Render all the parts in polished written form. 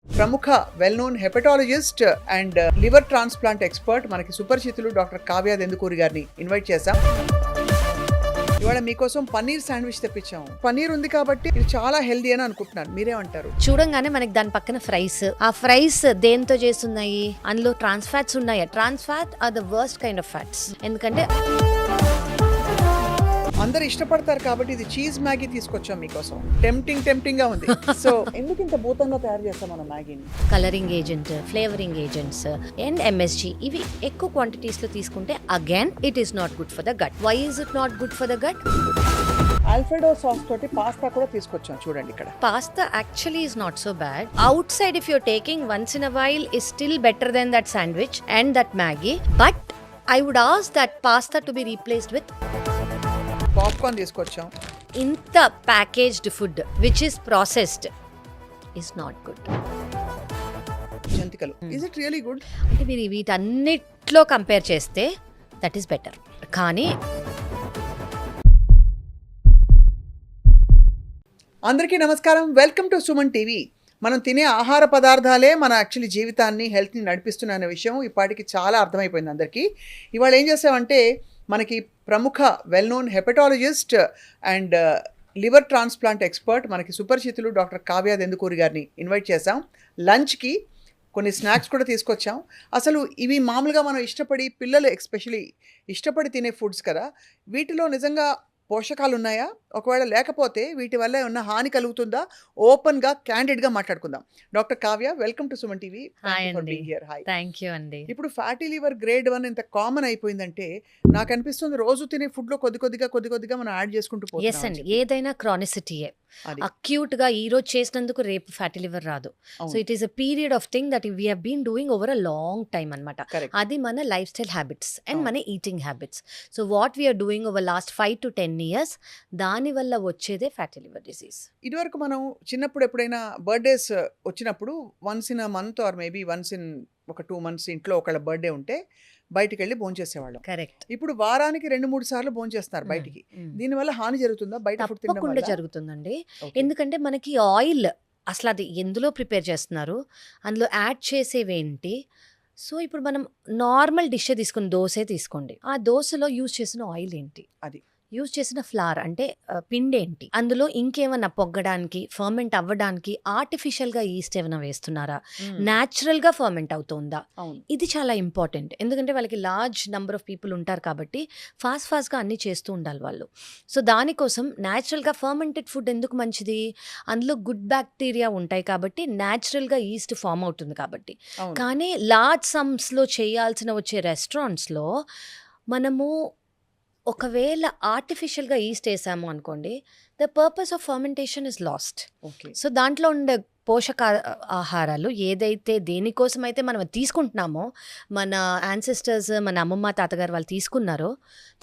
ప్రముఖ well known hepatologist and liver transplant expert మనకి సుపరిచితులు doctor Kavya Dendukuri గారిని ఇన్వైట్ చేశాం. ఇవాళ మీకోసం పన్నీర్ శాండ్విచ్ తెప్పించాము. పన్నీర్ ఉంది కాబట్టి ఇది చాలా హెల్దీ అని అనుకుంటున్నాను, మీరేమంటారు? చూడంగానే మనకి దాని పక్కన ఫ్రైస్, ఆ ఫ్రైస్ దేంతో చేస్తున్నాయి? అందులో ట్రాన్స్ ఫ్యాట్స్ ఉన్నాయి. Trans fat are the worst kind of fats. ఎందుకంటే అందరు ఇష్టపడతారు కాబట్టి ఇది చీజ్ మ్యాగీ తీసుకొచ్చాం మీకోసం. టెంప్టింగ్ గా ఉంది. సో ఎందుకు ఇంత భూతంగా తయారు చేస్తాం మనం మ్యాగీని? Colouring agent, flavouring agents and MSG ఇవి ఎక్కువ క్వాంటిటీస్ లో తీసుకుంటే again it is not good for the gut. Why is it not good for the gut? Alfredo sauce తోటి పాస్తా కూడా తీసుకొచ్చాం, చూడండి ఇక్కడ. Pasta actually is not so bad. Outside if you're taking once in a while is still better than that sandwich and that Maggi. But I would ask that pasta to be replaced with popcorn తీసుకొచ్చాం. ఇంత packaged food which is processed is not good. జంతికలు is it really good? అంటే మీరు వీటన్నిట్లో compare చేస్తే that is better. కానీ అందరికీ నమస్కారం, welcome to Suman TV. మనం తినే ఆహార పదార్థాలే మన యాక్చువల్లీ జీవితాన్ని, హెల్త్ని నడిపిస్తున్న అనే విషయం ఇప్పటికి చాలా అర్థమైపోయింది అందరికీ. ఇవాళ ఏం చేసామంటే మనకి ప్రముఖ well known hepatologist and liver transplant expert మనకి సుపరిచితులు డాక్టర్ కావ్య దెందుకూరి గారిని ఇన్వైట్ చేశాం. లంచ్కి కొన్ని స్నాక్స్ కూడా తీసుకొచ్చాం. అసలు ఇవి మామూలుగా మనం ఇష్టపడి, పిల్లలు ఎస్పెషలీ ఇష్టపడి తినే ఫుడ్స్ కదా, వీటిలో నిజంగా పోషకాలు ఉన్నాయా? ఒకవేళ లేకపోతే వీటి వల్ల ఏమన్నా హాని కలుగుతుందా? ఓపెన్గా, క్యాండిడ్గా మాట్లాడుకుందాం. Doctor Kavya, welcome to Suman TV. Thank you అండి. ఇప్పుడు ఫ్యాటీ లివర్ గ్రేడ్ 1 ఇంత కామన్ అయిపోయిందంటే నాకు అనిపిస్తుంది రోజు తినే ఫుడ్లో కొద్దిగా మనం యాడ్ చేసుకుంటూ ఎస్ అండి. ఏదైనా క్రానిసిటీయే. అది. అక్యూట్ గా ఈ రోజు చేసినందుకు రేపు ఫ్యాటీ లివర్ రాదు. So it is a period of thing that we have been doing over a long time అన్నమాట. Correct. అది మన లైఫ్ స్టైల్ హ్యాబిట్స్ అండ్ అవును. మన eating habits. So what we are doing over last 5 to 10 years దాని వల్ల వచ్చేదే fatty liver disease. ఇదివరకు మనం చిన్నప్పుడు ఎప్పుడైనా బర్త్డేస్ వచ్చినప్పుడు once in a month or maybe once in ఒక 2 months ఇంట్లో ఒకళ్ళ బర్త్డే ఉంటే బయటికి వెళ్ళి భోంచేసేవాళ్ళం. కరెక్ట్. ఇప్పుడు వారానికి 2-3 సార్లు భోంచేస్తున్నారు బయటికి. దీనివల్ల హాని జరుగుతుందా బయట ఫుడ్ తినడం తప్పకుండా వల్ల? జరుగుతుందండి. Okay. ఎందుకంటే మనకి ఆయిల్ అసలు అది ఎందులో ప్రిపేర్ చేస్తున్నారు, అందులో యాడ్ చేసేవేంటి. సో ఇప్పుడు మనం నార్మల్ డిష్ తీసుకుని దోసే తీసుకోండి, ఆ దోశలో యూజ్ చేసిన ఆయిల్ ఏంటి, అది యూజ్ చేసిన ఫ్లార్ అంటే పిండి ఏంటి, అందులో ఇంకేమన్నా పొగ్గడానికి, ఫర్మెంట్ అవ్వడానికి ఆర్టిఫిషియల్గా ఈస్ట్ ఏమైనా వేస్తున్నారా, న్యాచురల్గా ఫర్మెంట్ అవుతుందా? అవును. ఇది చాలా ఇంపార్టెంట్. ఎందుకంటే వాళ్ళకి లార్జ్ నెంబర్ ఆఫ్ పీపుల్ ఉంటారు కాబట్టి ఫాస్ట్గా అన్నీ చేస్తూ ఉండాలి వాళ్ళు. సో దానికోసం న్యాచురల్గా ఫర్మెంటెడ్ ఫుడ్ ఎందుకు మంచిది? అందులో గుడ్ బ్యాక్టీరియా ఉంటాయి కాబట్టి న్యాచురల్గా ఈస్ట్ ఫామ్ అవుతుంది కాబట్టి. అవును. కానీ లార్జ్ సమ్స్లో చేయాల్సిన వచ్చే రెస్టారెంట్స్లో మనము ఒకవేళ ఆర్టిఫిషియల్గా ఈస్ట్ వేసాము అనుకోండి, the purpose of fermentation is last. Okay. So దాంట్లో ఉండే పోషక ఆహారాలు ఏదైతే దేనికోసం అయితే మనం తీసుకుంటున్నామో, మన యాన్సెస్టర్స్, మన అమ్మమ్మ తాతగారు వాళ్ళు తీసుకున్నారో,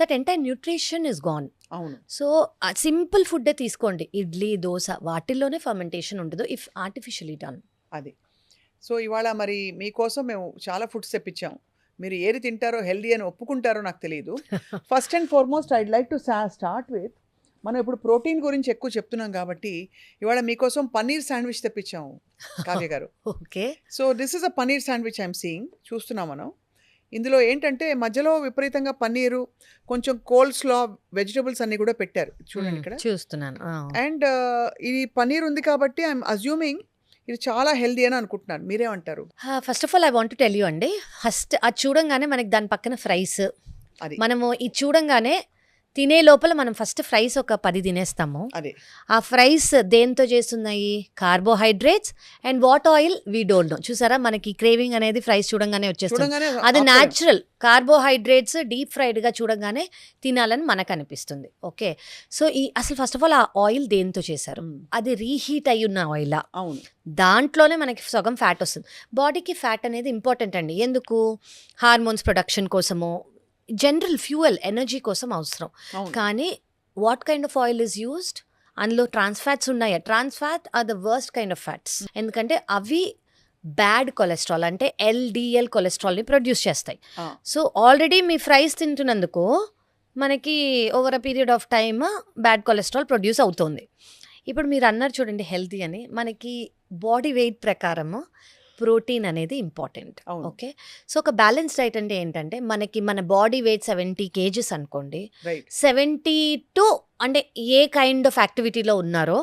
that entire nutrition is gone. అవును. సో సింపుల్ ఫుడ్డే తీసుకోండి, ఇడ్లీ, దోశ, వాటిల్లోనే ఫర్మెంటేషన్ ఉండదు ఇఫ్ ఆర్టిఫిషియలీ డన్. అది. సో ఇవాళ మరి మీకోసం మేము చాలా ఫుడ్స్ తెప్పించాం. మీరు ఏది తింటారో, హెల్దీ అని ఒప్పుకుంటారో నాకు తెలియదు. First and foremost I'd like to start with, మనం ఇప్పుడు ప్రోటీన్ గురించి ఎక్కువ చెప్తున్నాం కాబట్టి ఇవాళ మీకోసం పన్నీర్ శాండ్విచ్ తెప్పించాము కావ్య గారు. Okay. So this is a paneer sandwich I'm seeing, చూస్తున్నాం మనం. ఇందులో ఏంటంటే మధ్యలో విపరీతంగా పన్నీరు, కొంచెం కోల్స్లా, వెజిటబుల్స్ అన్నీ కూడా పెట్టారు, చూడండి ఇక్కడ. చూస్తున్నాను. అండ్ ఇది పన్నీర్ ఉంది కాబట్టి ఐఎమ్ అజ్యూమింగ్ ఇది చాలా హెల్దీ అని అనుకుంటున్నాను, మీరేమంటారు? First of all I want to tell you అండి, ఫస్ట్ అది చూడంగానే మనకి దాని పక్కన ఫ్రైస్, అది మనము ఇది చూడంగానే తినే లోపల మనం ఫస్ట్ ఫ్రైస్ ఒక 10 తినేస్తాము. అదే. ఆ ఫ్రైస్ దేంతో చేస్తున్నాయి? Carbohydrates and what oil we don't know. చూసారా, మనకి క్రేవింగ్ అనేది ఫ్రైస్ చూడంగానే వచ్చేస్తుంది. చూడంగానే అది ఆపలేం. న్యాచురల్ కార్బోహైడ్రేట్స్ డీప్ ఫ్రైడ్గా చూడంగానే తినాలని మనకు అనిపిస్తుంది. ఓకే. సో అసలు ఫస్ట్ ఆఫ్ ఆల్ ఆ ఆయిల్ దేంతో చేశారు? అది రీహీట్ అయి ఉన్న ఆయిలా? అవును. దాంట్లోనే మనకి సగం ఫ్యాట్ వస్తుంది. బాడీకి ఫ్యాట్ అనేది ఇంపార్టెంట్ అండి. ఎందుకు? హార్మోన్స్ ప్రొడక్షన్ కోసము, జనరల్ ఫ్యూయల్, ఎనర్జీ కోసం అవసరం. అవును. కానీ what kind of oil is used? అందులో ట్రాన్స్ ఫ్యాట్స్ ఉన్నాయి. Trans fat are the worst kind of fats. ఎందుకంటే అవి బ్యాడ్ కొలెస్ట్రాల్ అంటే ఎల్డిఎల్ కొలెస్ట్రాల్ని ప్రొడ్యూస్ చేస్తాయి. ఆ. సో ఆల్రెడీ మీ ఫ్రైస్ తింటున్నందుకు మనకి over a period of time bad cholesterol produce అవుతుంది. ఇప్పుడు మీరు అన్నారు చూడండి హెల్తీ అని, మనకి బాడీ వెయిట్ ప్రకారము ప్రోటీన్ అనేది ఇంపార్టెంట్. అవును. ఓకే. సో ఒక బ్యాలెన్స్ డైట్ అంటే ఏంటంటే మనకి మన బాడీ వెయిట్ 70 kgs అనుకోండి. రైట్. 70 టు అంటే ఏ కైండ్ ఆఫ్ యాక్టివిటీలో ఉన్నారో,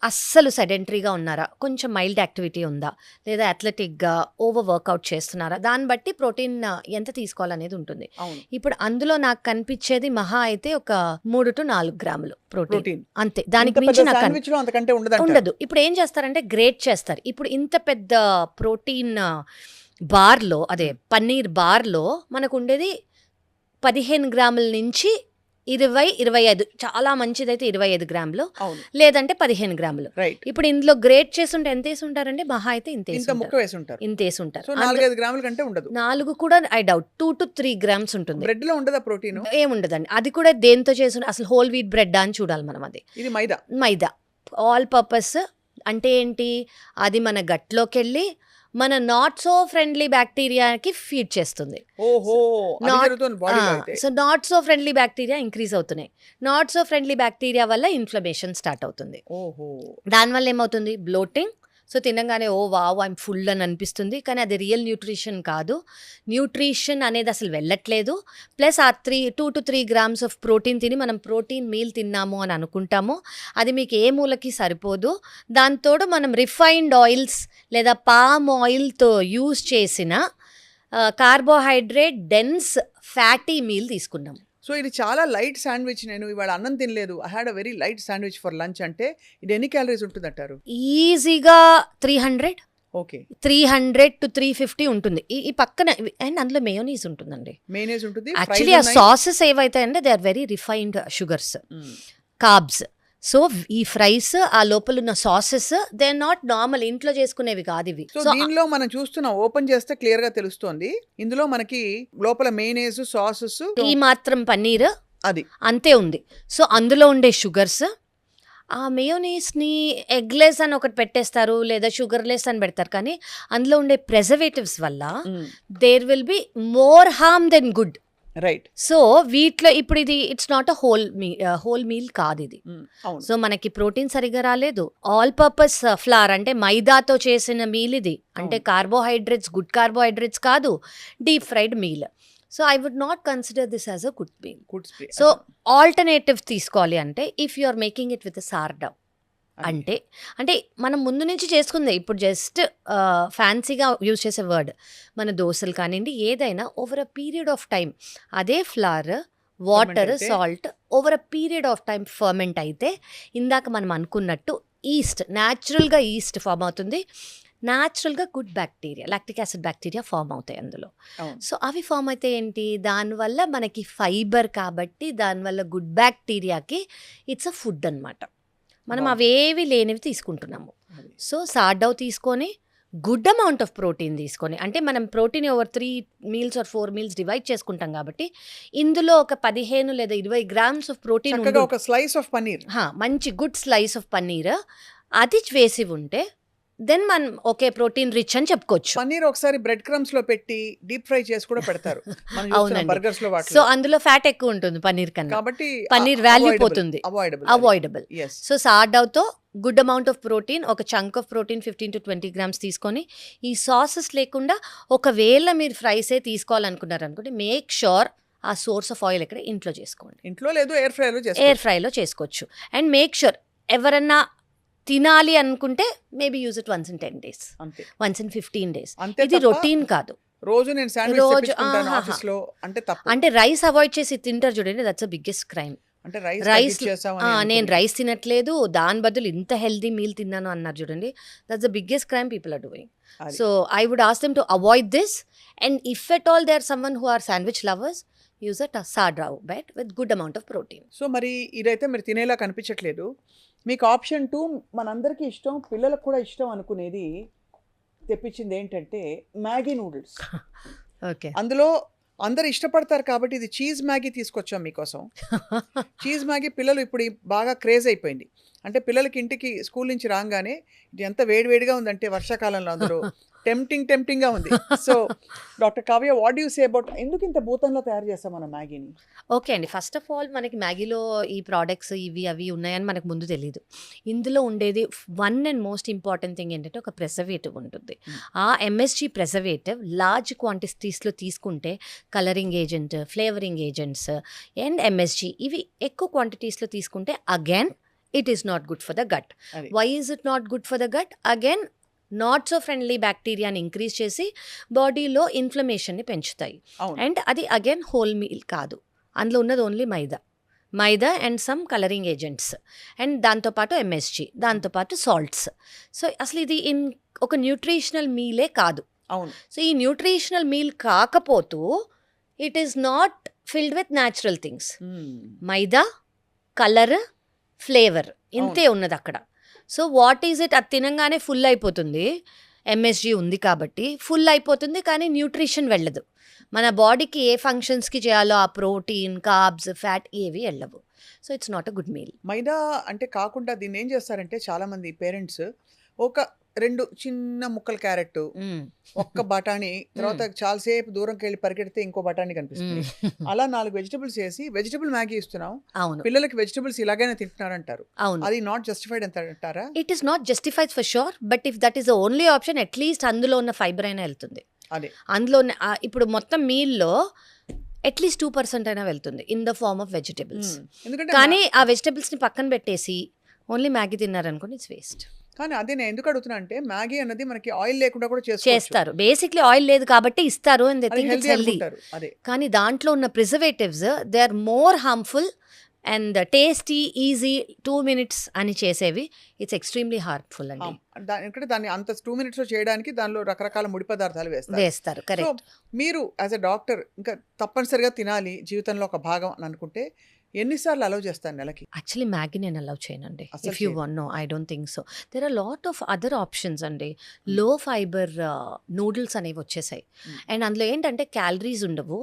అస్సలు సెడెంటరీగా ఉన్నారా, కొంచెం మైల్డ్ యాక్టివిటీ ఉందా, లేదా అథ్లెటిక్గా ఓవర్ వర్కౌట్ చేస్తున్నారా, దాన్ని బట్టి ప్రోటీన్ ఎంత తీసుకోవాలనేది ఉంటుంది. అవును. ఇప్పుడు అందులో నాకు కనిపించేది మహా అయితే ఒక 3 to 4 గ్రాములు ప్రోటీన్, ప్రోటీన్ అంతే. దానికి మించి నాకు శాండ్విచ్ లో అంతకంటే ఉండదు. ఇప్పుడు ఏం చేస్తారంటే గ్రేట్ చేస్తారు. ఇప్పుడు ఇంత పెద్ద ప్రోటీన్ బార్లో, అదే పన్నీర్ బార్లో మనకు ఉండేది 15 గ్రాముల నుంచి 20-25, చాలా మంచిదైతే 25 గ్రాములు, అవును. లేదంటే 15 గ్రాములు. రైట్. ఇప్పుడు ఇందులో గ్రేట్ చేస్తుంటే ఎంత వేసి ఉంటారంటే మహా అయితే ఇంత ఇంత ముక్క వేసి ఉంటారు. ఇంత వేసి ఉంటారు. సో 4-5 గ్రాముల కంటే ఉండదు. 4 కూడా ఐ డౌట్ 2 to 3 గ్రామ్స్ ఉంటుంది. బ్రెడ్ లో ఉండదా ప్రోటీన్? ఏముండదండి. అది కూడా దేంతో చేసి, అసలు హోల్ వీట్ బ్రెడ్ అని చూడాలి మనం. అది ఇది మైదా. మైదా. ఆల్ పర్పస్ అంటే ఏంటి, అది మన గట్లోకి వెళ్ళి మన నాట్ సో ఫ్రెండ్లీ బ్యాక్టీరియాకి ఫీడ్ చేస్తుంది. ఓహో, అది జరుగుతుంది బాడీలో అయితే. So not so friendly bacteria increase అవుతున్నాయి. నాట్ సో ఫ్రెండ్లీ బ్యాక్టీరియా వల్ల ఇన్ఫ్లమేషన్ స్టార్ట్ అవుతుంది. ఓహో. దానివల్ల ఏమవుతుంది, బ్లోటింగ్. సో తినగానే ఓ వావ్ ఐమ్ ఫుల్ అని అనిపిస్తుంది, కానీ అది రియల్ న్యూట్రిషన్ కాదు. న్యూట్రిషన్ అనేది అసలు వెళ్ళట్లేదు. ప్లస్ ఆ 2 to 3 గ్రామ్స్ ఆఫ్ ప్రోటీన్ తిని మనం ప్రోటీన్ మీల్ తిన్నాము అని అనుకుంటాము. అది మీకు ఏ మూలకి సరిపోదు. దాంతోడు మనం రిఫైన్డ్ ఆయిల్స్ లేదా పామ్ ఆయిల్తో యూజ్ చేసిన కార్బోహైడ్రేట్ డెన్స్ ఫ్యాటీ మీల్ తీసుకున్నాము. సో ఇది చాలా లైట్ శాండ్విచ్. నేను ఇవాళ అన్నం తినలేదు, I had a very light sandwich for lunch అంటే ఇది ఎన్ని క్యాలరీస్ ఉంటుంది అంటారు? ఈజీగా 300 ఓకే. 300 to 350 ఉంటుంది. ఈ పక్కన అండ్ అందులో మేయోనీస్ ఉంటుందండి. మేనేజ్ ఉంటుంది. యాక్చువల్లీ ఆ సాసెస్ ఏవైతే అంటే they are very refined sugars, carbs. So ఈ ఫ్రైస్, ఆ లోపల ఉన్న sauces, they are not normal ఇంట్లో చేసుకునేవి కాదు ఇవి. సో దీనిలో మనం చూస్తున్నాం, ఓపెన్ చేస్తే క్లియర్ గా తెలుస్తోంది. ఇందులో మనకి లోపల మేనేజ్, సాసెస్, ఈ మాత్రం పన్నీర్ అది అంతే ఉంది. సో అందులో ఉండే షుగర్స్, ఆ మేయోనీస్ని ఎగ్లెస్ అని ఒకటి పెట్టేస్తారు, లేదా షుగర్లెస్ అని పెడతారు, కానీ అందులో ఉండే ప్రెజర్వేటివ్స్ వల్ల there will be more harm than good. Right. So వీటిలో ఇప్పుడు ఇది it's not a whole meal కాదు ఇది. సో మనకి ప్రోటీన్ సరిగా రాలేదు. ఆల్ పర్పస్ ఫ్లార్ అంటే మైదాతో చేసిన మీల్ ఇది. అంటే కార్బోహైడ్రేట్స్, గుడ్ కార్బోహైడ్రేట్స్ కాదు, deep fried meal. So I would not consider this as a good meal. So alternative తీసుకోవాలి అంటే if you are making it with sourdough, అంటే మనం ముందు నుంచి చేసుకుందే, ఇప్పుడు జస్ట్ ఫ్యాన్సీగా యూజ్ చేసే వర్డ్. మన దోశలు కానివ్వండి, ఏదైనా over a period of time అదే flour, water, salt over a period of time ferment అయితే ఇందాక మనం అనుకున్నట్టు న్యాచురల్గా ఈస్ట్ ఫామ్ అవుతుంది. న్యాచురల్గా good bacteria, lactic acid bacteria form అవుతాయి అందులో. సో అవి ఫామ్ అయితే ఏంటి, దానివల్ల మనకి ఫైబర్ కాబట్టి దానివల్ల గుడ్ బ్యాక్టీరియాకి ఇట్స్ అ ఫుడ్ అనమాట. మనం అవేవి లేనివి తీసుకుంటున్నాము. సో సార్డౌ తీసుకొని గుడ్ అమౌంట్ ఆఫ్ ప్రోటీన్ తీసుకొని, అంటే మనం protein over 3 meals or 4 meals divide చేసుకుంటాం కాబట్టి ఇందులో ఒక 15 లేదా 20 గ్రామ్స్ ఆఫ్ ప్రోటీన్, ఒక స్లైస్ ఆఫ్ పన్నీర్, మంచి గుడ్ స్లైస్ ఆఫ్ పన్నీర్ అది వేసి ఉంటే దెన్ మనం ఓకే ప్రోటీన్ రిచ్ అని చెప్పుకోవచ్చు. పన్నీర్ ఒకసారి బ్రెడ్ క్రమ్స్ లో పెట్టి డీప్ ఫ్రై చేసి కూడా పెడతారు బర్గర్స్ లో. సో అందులో ఫ్యాట్ ఎక్కువ ఉంటుంది పన్నీర్ కన్నా, కాబట్టి పన్నీర్ వాల్యూ పోతుంది, అవాయిడబుల్. సో సార్డౌతో గుడ్ అమౌంట్ ఆఫ్ ప్రోటీన్, ఒక chunk of protein 15 to 20 grams తీసుకొని, ఈ సాసెస్ లేకుండా ఒకవేళ మీరు ఫ్రైసే తీసుకోవాలనుకున్నారు అనుకుంటే మేక్ షూర్ ఆ సోర్స్ ఆఫ్ ఆయిల్ ఎక్కడ ఇంట్లో చేసుకోండి. ఇంట్లో లేదు, ఎయిర్ ఫ్రైలో చేసుకోవచ్చు. అండ్ మేక్ షూర్ ఎవరన్నా తినాలి అనుకుంటే maybe use it once in 10 days, once in 15 days. ఇది రొటీన్ కాదు. రోజు నేను శాండ్విచ్ తెప్పించుకుంటాను ఆఫీస్ లో అంటే తప్పు. అంటే రైస్ అవాయిడ్ చేసి తింటారు చూడండి, దట్స్ అ బిగ్గెస్ట్ క్రైమ్. అంటే రైస్ నేను రైస్ తినట్లేదు, దాని బదులు ఇంత హెల్దీ మీల్ తిన్నాను అన్నారు చూడండి, that's the biggest crime people are doing. So I would ask them to avoid this. And if at all they are someone who are sandwich lovers, use a sourdough bread with good amount of protein. So మరి ఇదైతే మీరు తినేలా కనిపించట్లేదు. మీకు option 2 మనందరికీ ఇష్టం, పిల్లలకు కూడా ఇష్టం అనుకునేది తెప్పించింది ఏంటంటే మ్యాగీ నూడిల్స్. ఓకే. అందులో అందరు ఇష్టపడతారు కాబట్టి ఇది చీజ్ మ్యాగీ తీసుకొచ్చాం మీకోసం. చీజ్ మ్యాగీ పిల్లలు ఇప్పుడు బాగా క్రేజ్ అయిపోయింది. అంటే పిల్లలకి ఇంటికి స్కూల్ నుంచి రాగానే ఇది ఎంత వేడివేడిగా ఉందంటే వర్షాకాలంలో అందులో టెంప్టింగ్గా ఉంది. So doctor Kavya, what you say about ఎందుకు ఇంత భూతంలో తయారు చేస్తాం మనం మ్యాగీని? ఓకే అండి. ఫస్ట్ ఆఫ్ ఆల్ మనకి మ్యాగీలో ఈ ప్రోడక్ట్స్ ఇవి అవి ఉన్నాయని మనకు ముందు తెలీదు. ఇందులో ఉండేది one and most important thing ఏంటంటే ఒక ప్రిజర్వేటివ్ ఉంటుంది. ఆ ఎంఎస్జీ ప్రిజర్వేటివ్ లార్జ్ క్వాంటిటీస్లో తీసుకుంటే colouring agent, flavouring agents and MSG ఇవి ఎక్కువ క్వాంటిటీస్లో తీసుకుంటే again it is not good for the gut. అది. Why is it not good for the gut? Again not so friendly బ్యాక్టీరియాని ఇంక్రీజ్ చేసి బాడీలో ఇన్ఫ్లమేషన్ని పెంచుతాయి. అవును. అండ్ అది అగైన్ హోల్ మీల్ కాదు, అందులో ఉన్నది only maida and some colouring agents and దాంతోపాటు ఎంఎస్జీ, దాంతోపాటు సాల్ట్స్. సో అసలు ఇది ఒక న్యూట్రిషనల్ మీలే కాదు. అవును. సో ఈ న్యూట్రిషనల్ మీల్ కాకపోతూ it is not filled with natural things. Maida, colour, flavour ఇంతే ఉన్నది అక్కడ. So what is it? అది తినంగానే ఫుల్ అయిపోతుంది, ఎంఎస్జీ ఉంది కాబట్టి ఫుల్ అయిపోతుంది, కానీ న్యూట్రిషన్ వెళ్ళదు. మన బాడీకి ఏ ఫంక్షన్స్కి చేయాలో ఆ ప్రోటీన్, కార్బ్స్, ఫ్యాట్ ఏవి వెళ్ళవు. So it's not a good meal. Maida అంటే కాకుండా దీన్ని ఏం చేస్తారంటే చాలామంది పేరెంట్స్ ఒక 2 చిన్న ముక్కల క్యారెట్, ఒక్క బఠానీ, తర్వాత చాలాసేపు దూరంకి వెళ్ళి పరిగెడితే ఇంకో బఠానీ కనిపిస్తుంది. అలా 4 వెజిటబుల్స్ వేసి వెజిటబుల్ మ్యాగీ ఇస్తున్నాం. అవును, పిల్లలకి వెజిటబుల్స్ ఇలాగైనా తింటున్నారంటారు. అవును. అది నాట్ జస్టిఫైడ్ అంటారా? It is not justified for sure, but if that is the only option at least అందులో ఉన్న ఫైబర్ అయినా వెళ్తుంది. అదే అందులో ఇప్పుడు మొత్తం మీల్లో అట్లీస్ట్ 2% అయినా వెళ్తుంది in the form of vegetables. ఎందుకంటే కానీ ఆ వెజిటబుల్స్ని పక్కన పెట్టేసి ఓన్లీ మ్యాగీ తిన్నారనుకోండి, ఇట్స్ వేస్ట్. కానీ అదే నేను ఎందుకు అడుగుతున్నా అంటే మ్యాగీ అన్నది మనకి ఆయిల్ లేకుండా కూడా చేస్తారు. బేసిక్లీ ఆయిల్ లేదు కాబట్టి ఇస్తారు and they think it's healthy. అనుకుంటారు. అదే. కానీ దాంట్లో ఉన్న preservatives they are more harmful and tasty, easy, 2 minutes అని చేసేవి ఇట్స్ ఎక్స్ట్రీమ్లీ హార్మ్ఫుల్ అండి. ఎందుకంటే దాన్ని అంత 2 minutes లో చేయడానికి దానిలో రకరకాల ముడి పదార్థాలు వేస్తారు. So correct. మీరు యాజ్ అ డాక్టర్ ఇంకా తప్పనిసరిగా తినాలి జీవితంలో ఒక భాగం అని అనుకుంటే ఎన్నిసార్లు అలౌ చేస్తాను నెలకి? యాక్చువల్లీ మ్యాగీ నేను అలౌ చేయనండి. అసలు if you want no, I don't think so. There are lot of other options అండి. లో ఫైబర్ నూడిల్స్ అనేవి వచ్చేసాయి. అండ్ అందులో ఏంటంటే క్యాలరీస్ ఉండవు,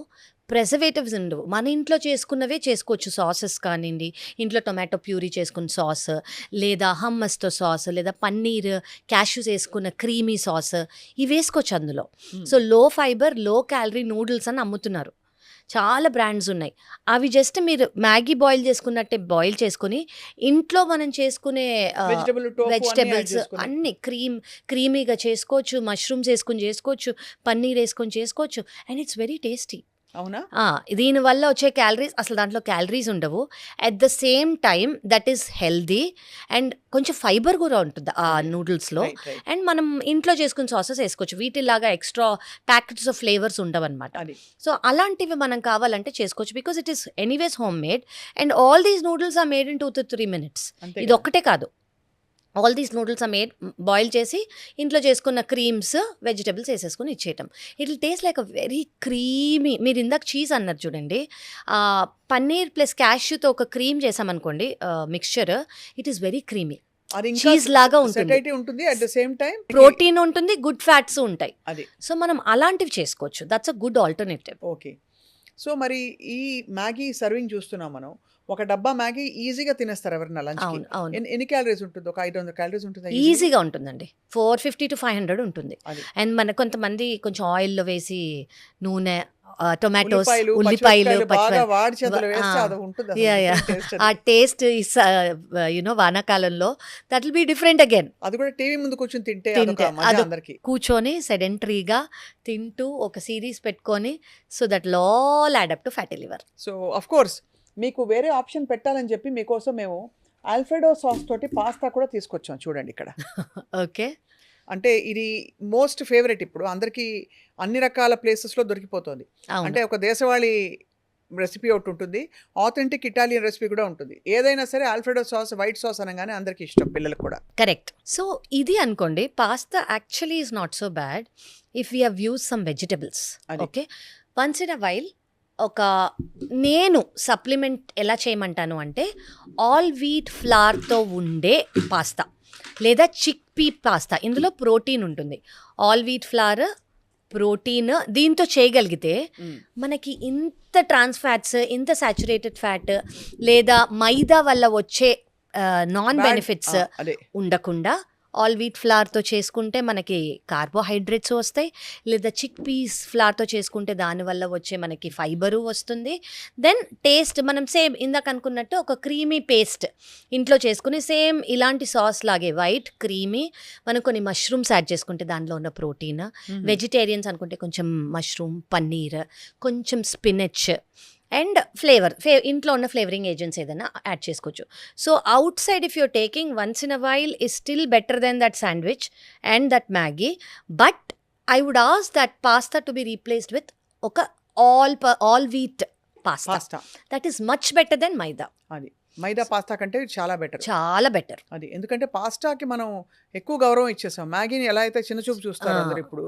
ప్రెజర్వేటివ్స్ ఉండవు. మన ఇంట్లో చేసుకున్నవే చేసుకోవచ్చు. సాసెస్ కానివ్వండి, ఇంట్లో టొమాటో ప్యూరీ చేసుకున్న సాస్, లేదా హమ్మస్తో సాస్, లేదా పన్నీర్, క్యాష్యూస్ వేసుకున్న క్రీమీ సాస్, ఇవి వేసుకోవచ్చు అందులో. సో లో ఫైబర్, లో క్యాలరీ నూడిల్స్ అని అమ్ముతున్నారు. చాలా బ్రాండ్స్ ఉన్నాయి. అవి జస్ట్ మీరు మ్యాగీ బాయిల్ చేసుకున్నట్టే బాయిల్ చేసుకుని ఇంట్లో మనం చేసుకునే వెజిటబుల్స్ అన్ని క్రీమీగా చేసుకోవచ్చు, మష్రూమ్స్ వేసుకుని చేసుకోవచ్చు, పన్నీర్ వేసుకొని చేసుకోవచ్చు, అండ్ ఇట్స్ వెరీ టేస్టీ. అవునా? దీనివల్ల వచ్చే క్యాలరీస్, అసలు దాంట్లో క్యాలరీస్ ఉండవు. At the same time that is healthy and కొంచెం ఫైబర్ కూడా ఉంటుంది ఆ నూడిల్స్లో. అండ్ మనం ఇంట్లో చేసుకుని సాసెస్ వేసుకోవచ్చు. వీటిలాగా ఎక్స్ట్రా ప్యాకెట్స్ ఆఫ్ ఫ్లేవర్స్ ఉండవన్నమాట. సో అలాంటివి మనం కావాలంటే చేసుకోవచ్చు, because it is anyways home made and all these noodles are made in 2 to 3 minutes. ఇది ఒక్కటే కాదు, all these noodles are made, boil చేసి ఇంట్లో చేసుకున్న క్రీమ్స్, వెజిటబుల్స్ వేసేసుకుని ఇచ్చేయటం. It will taste like a very creamy. మీరు ఇందాక చీజ్ అన్నారు చూడండి, పన్నీర్ ప్లస్ క్యాష్యూతో ఒక క్రీమ్ చేసామనుకోండి mixture, it is very creamy, cheese లాగా ఉంటుంది. At the same time protein ఉంటుంది, గుడ్ ఫ్యాట్స్ ఉంటాయి. అది. సో మనం అలాంటివి చేసుకోవచ్చు. That's a good alternative. Okay. So మరి ఈ మ్యాగీ సర్వింగ్ చూస్తున్నాం మనం, ఒక డబ్బా మ్యాగీ ఈజీగా తినేస్తారు ఎవరైనా లంచ్. ఎన్ని క్యాలరీస్ ఉంటుంది? ఒక 500 క్యాలరీస్ ఉంటుంది. ఈజీగా ఉంటుందండి. 450 to 500 ఉంటుంది. అండ్ మన కొంతమంది కొంచెం ఆయిల్లో వేసి నూనె, టొమాటోస్, ఉల్లిపాయలు, ఆ టేస్ట్ వానాకాలంలో that will be different again. అది కూడా టీవీ ముందు కూర్చొని తింటే కూర్చొని సెడెంటరీగా తింటూ ఒక సిరీస్ పెట్టుకొని, so that all add up to fatty liver. So of course మీకు వేరే ఆప్షన్ పెట్టాలని చెప్పి మీకోసం మేము ఆల్ఫ్రెడో సాస్ తోటి పాస్తా కూడా తీసుకొచ్చాం. చూడండి ఇక్కడ. ఓకే. అంటే ఇది మోస్ట్ ఫేవరెట్ ఇప్పుడు అందరికీ, అన్ని రకాల ప్లేసెస్లో దొరికిపోతుంది. అంటే ఒక దేశవాళీ రెసిపీ ఒకటి ఉంటుంది, ఆథెంటిక్ ఇటాలియన్ రెసిపీ కూడా ఉంటుంది. ఏదైనా సరే ఆల్ఫ్రెడో సాస్, వైట్ సాస్ అనగానే అందరికీ ఇష్టం, పిల్లలకు కూడా. కరెక్ట్. సో ఇది అనుకోండి, pasta actually is not so bad if you have use some vegetables. Okay, once in a while నేను సప్లిమెంట్ ఎలా చేయమంటాను అంటే ఆల్ వీట్ ఫ్లార్తో ఉండే పాస్తా లేదా చిక్ పీ పాస్తా. ఇందులో ప్రోటీన్ ఉంటుంది. ఆల్ వీట్ ఫ్లార్, ప్రోటీన్, దీంతో చేయగలిగితే మనకి ఇంత ట్రాన్స్ ఫ్యాట్స్, ఇంత సాచురేటెడ్ ఫ్యాట్ లేదా మైదా వల్ల వచ్చే నాన్ Bad- బెనిఫిట్స్ అదే ఉండకుండా ఆల్ వీట్ ఫ్లార్తో చేసుకుంటే మనకి కార్బోహైడ్రేట్స్ వస్తాయి, లేదా చిక్ పీస్ ఫ్లార్తో చేసుకుంటే దానివల్ల వచ్చే మనకి ఫైబరు వస్తుంది. దెన్ టేస్ట్ మనం సేమ్ ఇందాక అనుకున్నట్టు ఒక క్రీమీ పేస్ట్ ఇంట్లో చేసుకుని సేమ్ ఇలాంటి సాస్ లాగే వైట్ క్రీమీ మనం కొన్ని మష్రూమ్స్ యాడ్ చేసుకుంటే దానిలో ఉన్న ప్రోటీన్, వెజిటేరియన్స్ అనుకుంటే కొంచెం మష్రూమ్, పన్నీర్, కొంచెం స్పినచ్ అండ్ ఇంట్లో ఉన్న ఫ్లేవరింగ్ ఏజెంట్స్ ఏదైనా యాడ్ చేసుకోవచ్చు. So outside if you're taking once in a while is still better than that sandwich and that Maggi. But I would ask that pasta to be replaced with ఒక all wheat pasta. Pasta that is much better than maida. అది maida pasta కంటే ఇది చాలా better. చాలా better. అది ఎందుకంటే పాస్తాకి మనం ఎక్కువ గౌరవం ఇచ్చేసాం. మ్యాగీని ఎలా అయితే చిన్న చూపు చూస్తారు అందరు ఇప్పుడు,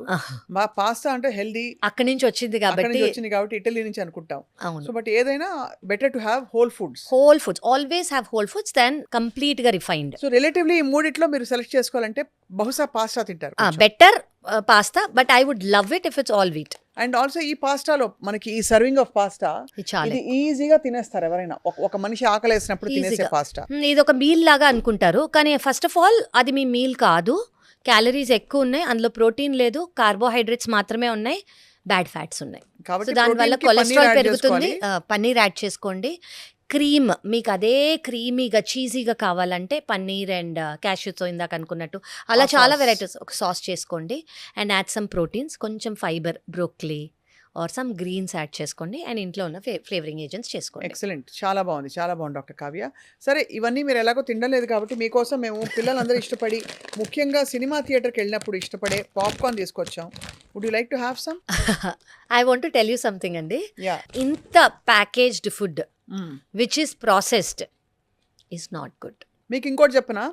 మా పాస్తా అంటే హెల్దీ అక్కడి నుంచి వచ్చింది అక్కడి కాబట్టి. నుంచి వచ్చింది కాబట్టి ఇటలీ నుంచి అనుకుంటాం. అవును, సో బట్ ఏదైనా better to have whole foods. Whole foods always have whole foods then కంప్లీట్గా రిఫైన్డ్. సో రిలేటివ్లీ ఈ మూడిట్లో మీరు సెలెక్ట్ చేసుకోవాలంటే బహుశా పాస్తా తింటారు. Better pasta, but I would love it if it's all wheat. And also ఈ పాస్టాలో మనకి ఈ సర్వింగ్ ఆఫ్ పాస్తా చాలా ఇది ఈజీగా తినేస్తారు ఎవరైనా. ఒక మనిషి ఆకలి వేసినప్పుడు తినేసే Easy-గా. పాస్తా. ఇది ఒక మీల్ లాగా అనుకుంటారు, కానీ ఫస్ట్ ఆఫ్ ఆల్ అది మీ మీల్ కాదు. క్యాలరీస్ ఎక్కువ ఉన్నాయి, అందులో ప్రోటీన్ లేదు, కార్బోహైడ్రేట్స్ మాత్రమే ఉన్నాయి, బ్యాడ్ ఫ్యాట్స్ ఉన్నాయి. సో కాబట్టి దానివల్ల protein కి పన్నీర్ కొలెస్ట్రాల్ యాడ్ పెరుగుతుంది. చేసుకోవాలి. పన్నీర్ యాడ్ చేసుకోండి. క్రీమ్ మీకు అదే క్రీమీగా చీజీగా కావాలంటే పన్నీర్ అండ్ క్యాష్యూతో ఇందాక అనుకున్నట్టు అలా ఆ చాలా sauce. వెరైటీస్ ఒక సాస్ చేసుకోండి. అండ్ యాడ్ సమ్ ప్రోటీన్స్, కొంచెం fibre, broccoli or some greens add చేసుకోండి. అండ్ ఇంట్లో ఉన్న ఫ్లేవరింగ్ ఏజెంట్స్ చేసుకోండి. ఎక్సలెంట్, చాలా బాగుంది, చాలా బాగుంది డాక్టర్ కావ్య. సరే ఇవన్నీ మీరు ఎలాగో తినలేదు కాబట్టి మీకోసం మేము పిల్లలందరూ ఇష్టపడి ముఖ్యంగా సినిమా థియేటర్కి వెళ్ళినప్పుడు ఇష్టపడే పాప్కార్న్ తీసుకొచ్చాం. Would you like to have some? I want to tell you something అండి. యా. ఇంత packaged food which is processed is not good. మీకు ఇంకోటి చెప్పనా,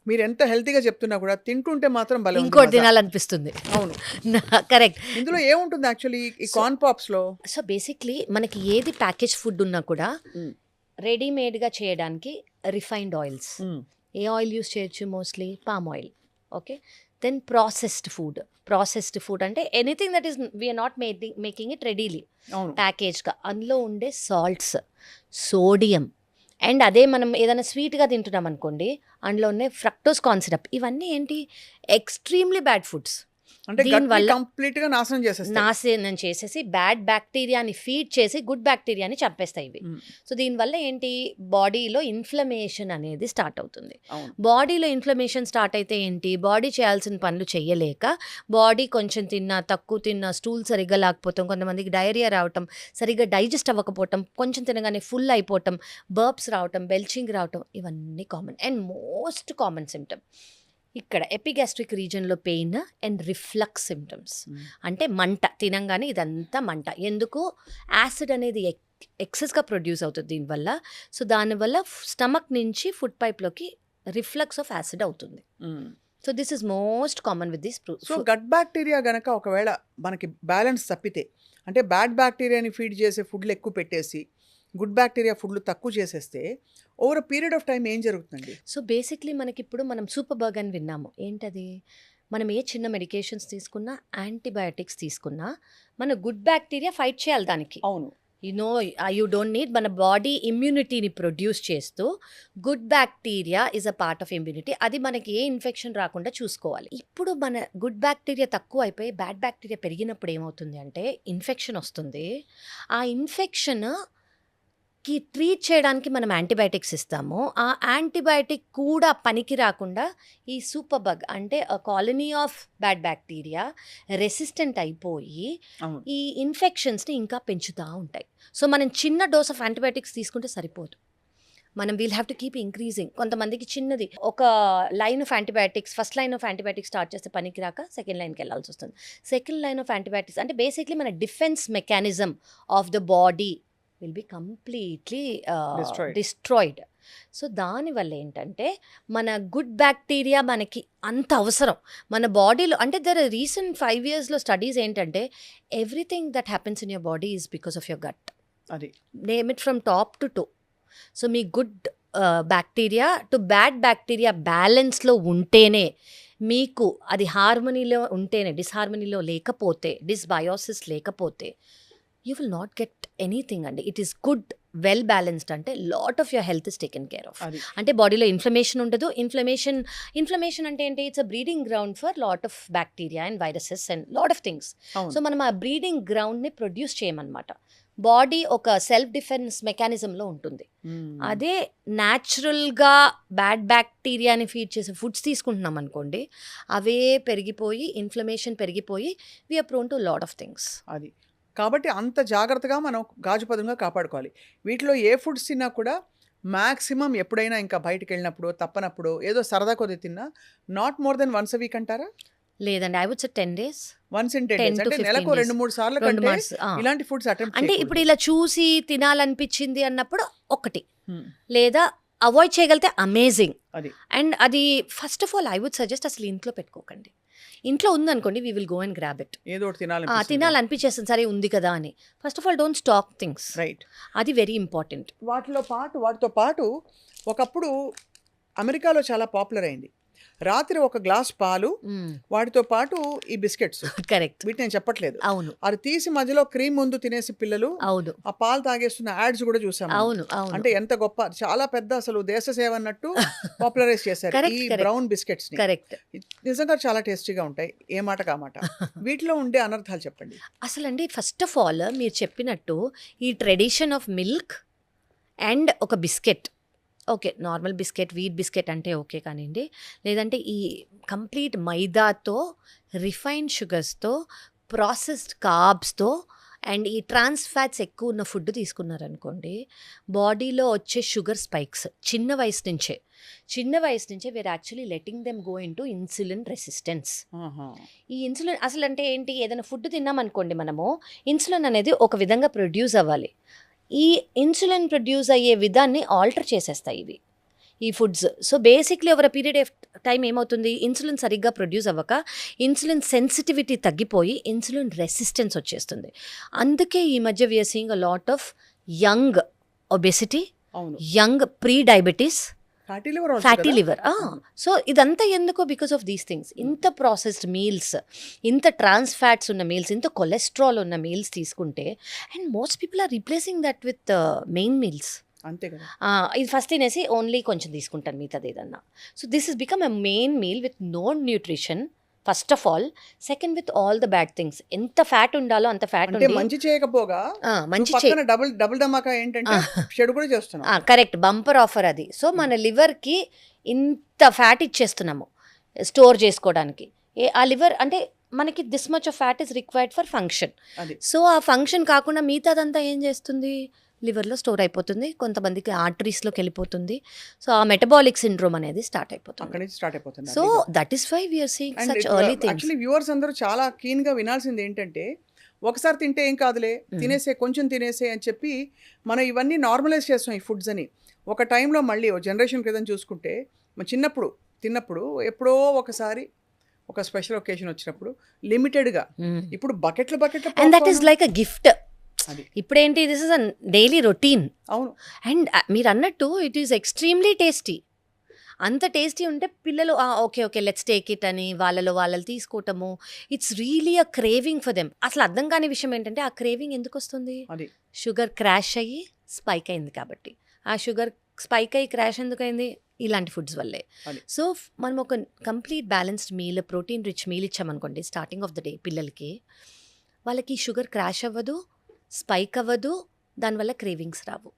మీరు ఎంత హెల్తీగా చెప్తున్నా కూడా తింటుంటే మాత్రం భలే ఉంది ఇంకోటి మజా. తినాలనిపిస్తుంది. అవును. కరెక్ట్. ఇందులో ఏముంటుంది యాక్చువల్లీ ఈ కార్న్ పాప్స్ లో? సో బేసిక్లీ మనకి ఏది ప్యాకేజ్ ఫుడ్ ఉన్నా కూడా రెడీమేడ్గా చేయడానికి రిఫైన్డ్ ఆయిల్స్. ఏ ఆయిల్ యూస్ చేయొచ్చు? Mostly palm oil. Okay. Then processed food అంటే anything that is we're not making it readily, అవును. ప్యాకేజ్గా. అందులో ఉండే సాల్ట్స్, సోడియం, అండ్ అదే మనం ఏదైనా స్వీట్గా తింటున్నాం అనుకోండి, అందులో ఉండే ఫ్రక్టోస్ కార్న్ సిరప్, ఇవన్నీ ఏంటి ఎక్స్ట్రీమ్లీ బ్యాడ్ ఫుడ్స్. అంటే దీనివల్ల కంప్లీట్ గా నాశనం చేసేస్తాయి. నాశనం చేసేసి బ్యాడ్ బ్యాక్టీరియాని ఫీడ్ చేసి గుడ్ బ్యాక్టీరియాని చంపేస్తాయి ఇవి. సో దీనివల్ల ఏంటి, బాడీలో ఇన్ఫ్లమేషన్ అనేది స్టార్ట్ అవుతుంది. అవును. బాడీలో ఇన్ఫ్లమేషన్ స్టార్ట్ అయితే ఏంటి, బాడీ చేయాల్సిన పనులు చేయలేక బాడీ కొంచెం తిన్నా, తక్కువ తిన్నా, స్టూల్ సరిగ్గా లేకపోవటం, కొంతమందికి డయేరియా రావటం, సరిగ్గా డైజెస్ట్ అవ్వకపోవటం, కొంచెం తినగానే ఫుల్ అయిపోవటం, బర్ప్స్ రావటం, బెల్చింగ్ రావటం, ఇవన్నీ common. And most common symptom ఇక్కడ ఎపిగాస్ట్రిక్ రీజన్లో పెయిన్ అండ్ రిఫ్లక్స్ సిమ్టమ్స్. అంటే మంట, తినంగానే ఇదంతా మంట. ఎందుకు? యాసిడ్ అనేది ఎక్సెస్గా ప్రొడ్యూస్ అవుతుంది దీనివల్ల. సో దానివల్ల స్టమక్ నుంచి ఫుడ్ పైప్లోకి రిఫ్లక్స్ ఆఫ్ యాసిడ్ అవుతుంది. So this is most common with this. So gut bacteria గనక ఒకవేళ మనకి బ్యాలెన్స్ తప్పితే, అంటే బ్యాడ్ బ్యాక్టీరియాని ఫీడ్ చేసే ఫుడ్లు ఎక్కువ పెట్టేసి గుడ్ బ్యాక్టీరియా ఫుడ్లు తక్కువ చేసేస్తే over a period of time ఏం జరుగుతుందండి? సో బేసిక్లీ మనకి ఇప్పుడు మనం సూపర్ బగ్ అని విన్నాము. ఏంటది? మనం ఏ చిన్న మెడికేషన్స్ తీసుకున్నా, యాంటీబయాటిక్స్ తీసుకున్నా, మన గుడ్ బ్యాక్టీరియా ఫైట్ చేయాలి దానికి. అవును. యూ డోంట్ నీడ్, మన బాడీ ఇమ్యూనిటీని ప్రొడ్యూస్ చేస్తూ good bacteria is a part of immunity. అది మనకి ఏ ఇన్ఫెక్షన్ రాకుండా చూసుకోవాలి. ఇప్పుడు మన గుడ్ బ్యాక్టీరియా తక్కువ అయిపోయి బ్యాడ్ బ్యాక్టీరియా పెరిగినప్పుడు ఏమవుతుంది అంటే ఇన్ఫెక్షన్ వస్తుంది. ఆ ఇన్ఫెక్షన్ కి ట్రీట్ చేయడానికి మనం యాంటీబయాటిక్స్ ఇస్తాము. ఆ యాంటీబయాటిక్ కూడా పనికి రాకుండా ఈ సూపర్ బగ్ అంటే colony of bad bacteria resistant అయిపోయి అవును. ఈ ఇన్ఫెక్షన్స్ని ఇంకా పెంచుతూ ఉంటాయి. సో మనం చిన్న డోస్ ఆఫ్ యాంటీబయాటిక్స్ తీసుకుంటే సరిపోదు, మనం we'll have to keep increasing. కొంతమందికి చిన్నది ఒక line of antibiotics, first line of antibiotics start చేస్తే పనికి రాక సెకండ్ లైన్కి వెళ్ళాల్సి వస్తుంది. సెకండ్ లైన్ ఆఫ్ యాంటీబయాటిక్స్ అంటే బేసిక్లీ మన defence mechanism of the body will be completely destroyed. So దానివల్ల ఏంటంటే మన గుడ్ బ్యాక్టీరియా మనకి అంత అవసరం మన బాడీలో. అంటే రీసెంట్ 5 yearsలో స్టడీస్ ఏంటంటే everything that happens in your body is because of your gut. అది name it from top to toe. So మీ good bacteria to bad bacteria బ్యాలెన్స్లో ఉంటేనే మీకు అది హార్మనీలో ఉంటేనే, డిస్హార్మనీలో లేకపోతే, డిస్బయోసిస్ లేకపోతే you will not get anything అండి. It is good well balanced అంటే lot of your health is taken care of. అది అంటే బాడీలో ఇన్ఫ్లమేషన్ ఉండదు. ఇన్ఫ్లమేషన్ అంటే ఏంటి? It's a breeding ground for lot of bacteria and viruses and lot of things. అవును. So మనం ఆ బ్రీడింగ్ గ్రౌండ్ని ప్రొడ్యూస్ చేయమన్నమాట. బాడీ ఒక సెల్ఫ్ డిఫెన్స్ మెకానిజంలో ఉంటుంది. అదే న్యాచురల్గా బ్యాడ్ బ్యాక్టీరియాని ఫీడ్ చేసే ఫుడ్స్ తీసుకుంటున్నాం అనుకోండి, అవే పెరిగిపోయి ఇన్ఫ్లమేషన్ పెరిగిపోయి we're prone to lot of things. అది కాబట్టి అంత జాగ్రత్తగా మనం గాజుపదంగా కాపాడుకోవాలి. వీటిలో ఏ ఫుడ్స్ తిన్నా కూడా మ్యాక్సిమం ఎప్పుడైనా ఇంకా బయటికి వెళ్ళినప్పుడు తప్పనప్పుడు ఏదో సరదా కొద్ది తిన్నా not more than once a week అంటారా? లేదండి, I would say 10 days. Once in 10 10 days to అంటే 15 నెలకు days. 2-3 సార్లు 2 కంటే months. ఇలాంటి ఫుడ్స్ అటెంప్ట్ అంటే ఇప్పుడు ఇలా చూసి తినాలనిపించింది అన్నప్పుడు ఒకటి, లేదా అవాయిడ్ చేయగలిగితే అమేజింగ్. అది అండ్ అది first of all I would suggest అసలు ఇంట్లో పెట్టుకోకండి. ఇంట్లో ఉందనుకోండి, we will go and grab it. ఏదో ఒకటి తినాలనిపించేస్తుంది, సరే ఉంది కదా అని. First of all don't stock things. Right. అది వెరీ ఇంపార్టెంట్. వాటితో పాటు ఒకప్పుడు అమెరికాలో చాలా పాపులర్ అయింది. రాత్రి ఒక గ్లాస్ పాలు, వాటితో పాటు ఈ బిస్కెట్స్. కరెక్ట్. వీటి నేను చెప్పట్లేదు. అవును అది తీసి మధ్యలో క్రీమ్ ముందు తినేసి పిల్లలు అవును ఆ పాలు తాగేస్తున్న యాడ్స్ కూడా చూసాము. అవును అవును అంటే ఎంత గొప్ప, చాలా పెద్ద అసలు దేశ సేవ అన్నట్టు పాపులరైజ్ చేశారు Correct, ఈ correct. బ్రౌన్ బిస్కెట్స్ ని. కరెక్ట్. నిజంగా చాలా టేస్టీగా ఉంటాయి, ఏ మాట కామాట. వీటిలో ఉండే అనర్థాలు చెప్పండి. అసలండి ఫస్ట్ ఆఫ్ ఆల్ మీరు చెప్పినట్టు ఈ ట్రెడిషన్ ఆఫ్ మిల్క్ అండ్ ఒక biscuit, okay normal biscuit, wheat biscuit అంటే ఓకే కానివ్వండి, లేదంటే ఈ కంప్లీట్ మైదాతో, రిఫైన్డ్ షుగర్స్తో, ప్రాసెస్డ్ కార్బ్స్తో అండ్ ఈ ట్రాన్స్ ఫ్యాట్స్ ఎక్కువ ఉన్న ఫుడ్ తీసుకున్నారనుకోండి, బాడీలో వచ్చే షుగర్ స్పైక్స్ చిన్న వయసు నుంచే we're actually letting them go into insulin resistance. ఈ ఇన్సులిన్ అసలు అంటే ఏంటి? ఏదైనా ఫుడ్ తిన్నామనుకోండి, మనము ఇన్సులిన్ అనేది ఒక విధంగా ప్రొడ్యూస్ అవ్వాలి. ఈ ఇన్సులిన్ ప్రొడ్యూస్ అయ్యే విధాన్ని ఆల్టర్ చేసేస్తాయి ఈ foods. So basically over a period of time ఏమవుతుంది? ఇన్సులిన్ సరిగ్గా ప్రొడ్యూస్ అవ్వక ఇన్సులిన్ సెన్సిటివిటీ తగ్గిపోయి ఇన్సులిన్ రెసిస్టెన్స్ వచ్చేస్తుంది. అందుకే ఈ మధ్య we're seeing a lot of young obesity, young prediabetes, fatty liver. So ఇదంతా ఎందుకు? Because of these things. ఇంత ప్రాసెస్డ్ మీల్స్, ఇంత ట్రాన్స్ ఫ్యాట్స్ ఉన్న మీల్స్, ఇంత కొలెస్ట్రాల్ ఉన్న మీల్స్ తీసుకుంటే, and most people are replacing that with main meals. అంతే కదా. ఇది ఫస్ట్ తినేసి ఓన్లీ కొంచెం తీసుకుంటాను మిగతాది ఏదన్నా. So this is become a main meal with no nutrition first of all. Second with all the bad things. ఎంత ఫ్యాట్ ఉండాలో అంత ఫ్యాట్ అంటే మంచి చేయకపోగా మంచి డబుల్ ధమాకా ఏంటంటే చెడు కూడా చేస్తున్నాం. కరెక్ట్, బంపర్ ఆఫర్ అది. సో మన లివర్కి ఇంత ఫ్యాట్ ఇచ్చేస్తున్నాము స్టోర్ చేసుకోవడానికి. ఆ లివర్ అంటే మనకి this much of fat is required for function. So ఆ ఫంక్షన్ కాకుండా మిగతాదంతా ఏం చేస్తుంది? లివర్లో స్టోర్ అయిపోతుంది, కొంతమందికి ఆర్టరీస్లోకి వెళ్ళిపోతుంది. సో ఆ మెటబాలిక్ సిండ్రోమ్ అనేది స్టార్ట్ అయిపోతుంది. So that is why we're seeing such early things. Actually viewers అందరూ చాలా కీన్గా వినాల్సింది ఏంటంటే, ఒకసారి తింటే ఏం కాదులే, కొంచెం తినేసే అని చెప్పి మనం ఇవన్నీ నార్మలైజ్ చేస్తాం ఈ ఫుడ్స్ అని. ఒక టైంలో మళ్ళీ ఒక జనరేషన్ క్రితం చూసుకుంటే, చిన్నప్పుడు తిన్నప్పుడు ఎప్పుడో ఒకసారి ఒక స్పెషల్ ఒకేషన్ వచ్చినప్పుడు లిమిటెడ్గా, ఇప్పుడు బకెట్లు and that is like a gift. ఇప్పుడేంటి? This is a daily routine. అవును. అండ్ మీరు అన్నట్టు ఇట్ ఈస్ ఎక్స్ట్రీమ్లీ టేస్టీ. అంత టేస్టీ ఉంటే పిల్లలు ఓకే లెట్స్ టేక్ ఇట్ అని వాళ్ళు తీసుకోవటము, it's really a craving for them. అసలు అర్థం కాని విషయం ఏంటంటే, ఆ క్రేవింగ్ ఎందుకు వస్తుంది? షుగర్ క్రాష్ అయ్యి స్పైక్ అయింది కాబట్టి. ఆ షుగర్ స్పైక్ అయ్యి క్రాష్ ఎందుకు అయింది? ఇలాంటి ఫుడ్స్ వల్లే. సో మనం ఒక complete balanced meal, protein rich meal ఇచ్చామనుకోండి స్టార్టింగ్ ఆఫ్ ద డే పిల్లలకి, వాళ్ళకి షుగర్ క్రాష్ అవ్వదు, స్పైక్ అవ్వదు, దానివల్ల క్రేవింగ్స్ రావు.